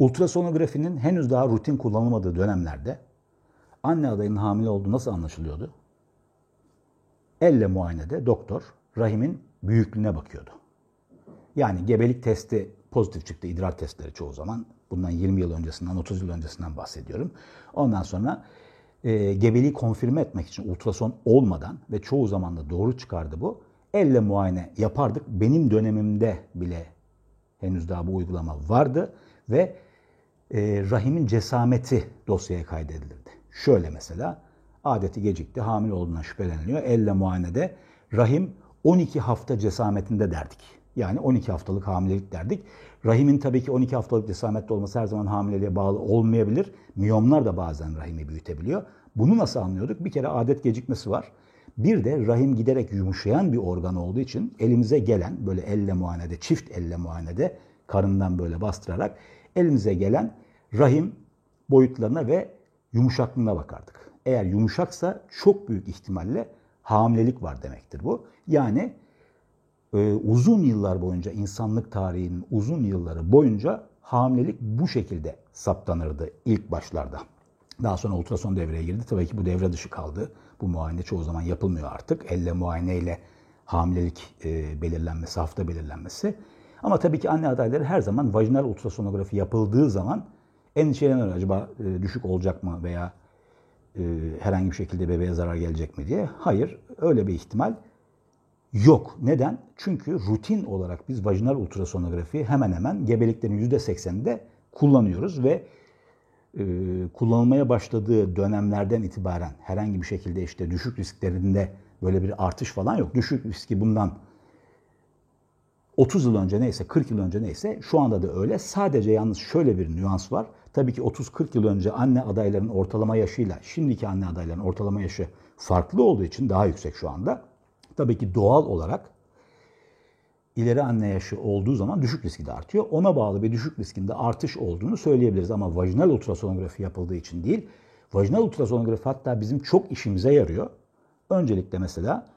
Ultrasonografinin henüz daha rutin kullanılmadığı dönemlerde anne adayının hamile olduğu nasıl anlaşılıyordu? Elle muayenede doktor rahimin büyüklüğüne bakıyordu. Yani gebelik testi pozitif çıktı, idrar testleri çoğu zaman. Bundan 20 yıl öncesinden, 30 yıl öncesinden bahsediyorum. Ondan sonra gebeliği konfirme etmek için ultrason olmadan ve çoğu zaman da doğru çıkardı bu. Elle muayene yapardık. Benim dönemimde bile henüz daha bu uygulama vardı ve rahimin cesameti dosyaya kaydedilirdi. Şöyle mesela adeti gecikti, hamile olduğundan şüpheleniliyor. Elle muayenede rahim 12 hafta cesametinde derdik. Yani 12 haftalık hamilelik derdik. Rahimin tabii ki 12 haftalık cesamette olması her zaman hamileliğe bağlı olmayabilir. Miyomlar da bazen rahimi büyütebiliyor. Bunu nasıl anlıyorduk? Bir kere adet gecikmesi var. Bir de rahim giderek yumuşayan bir organ olduğu için elimize gelen böyle elle muayenede, çift elle muayenede karından böyle bastırarak elimize gelen rahim boyutlarına ve yumuşaklığına bakardık. Eğer yumuşaksa çok büyük ihtimalle hamilelik var demektir bu. Yani uzun yıllar boyunca, insanlık tarihinin uzun yılları boyunca hamilelik bu şekilde saptanırdı ilk başlarda. Daha sonra ultrason devreye girdi. Tabii ki bu devre dışı kaldı. Bu muayene çoğu zaman yapılmıyor artık. Elle muayeneyle hamilelik belirlenmesi, hafta belirlenmesi. Ama tabii ki anne adayları her zaman vajinal ultrasonografi yapıldığı zaman endişelenir. Acaba düşük olacak mı veya herhangi bir şekilde bebeğe zarar gelecek mi diye. Hayır, öyle bir ihtimal yok. Neden? Çünkü rutin olarak biz vajinal ultrasonografi hemen hemen gebeliklerin %80'inde kullanıyoruz ve kullanılmaya başladığı dönemlerden itibaren herhangi bir şekilde işte düşük risklerinde böyle bir artış falan yok. Düşük riski bundan 30 yıl önce neyse, 40 yıl önce neyse şu anda da öyle. Sadece yalnız şöyle bir nüans var. Tabii ki 30-40 yıl önce anne adaylarının ortalama yaşıyla şimdiki anne adaylarının ortalama yaşı farklı olduğu için daha yüksek şu anda. Tabii ki doğal olarak ileri anne yaşı olduğu zaman düşük riski de artıyor. Ona bağlı bir düşük riskinde artış olduğunu söyleyebiliriz ama vajinal ultrasonografi yapıldığı için değil. Vajinal ultrasonografi hatta bizim çok işimize yarıyor. Öncelikle mesela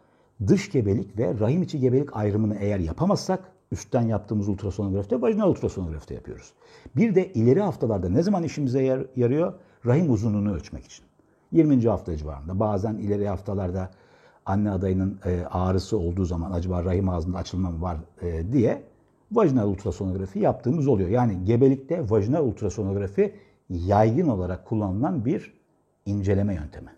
dış gebelik ve rahim içi gebelik ayrımını eğer yapamazsak üstten yaptığımız ultrasonografide vajinal ultrasonografide yapıyoruz. Bir de ileri haftalarda ne zaman işimize yarıyor? Rahim uzunluğunu ölçmek için. 20. hafta civarında, bazen ileri haftalarda anne adayının ağrısı olduğu zaman acaba rahim ağzında açılma mı var diye vajinal ultrasonografi yaptığımız oluyor. Yani gebelikte vajinal ultrasonografi yaygın olarak kullanılan bir inceleme yöntemi.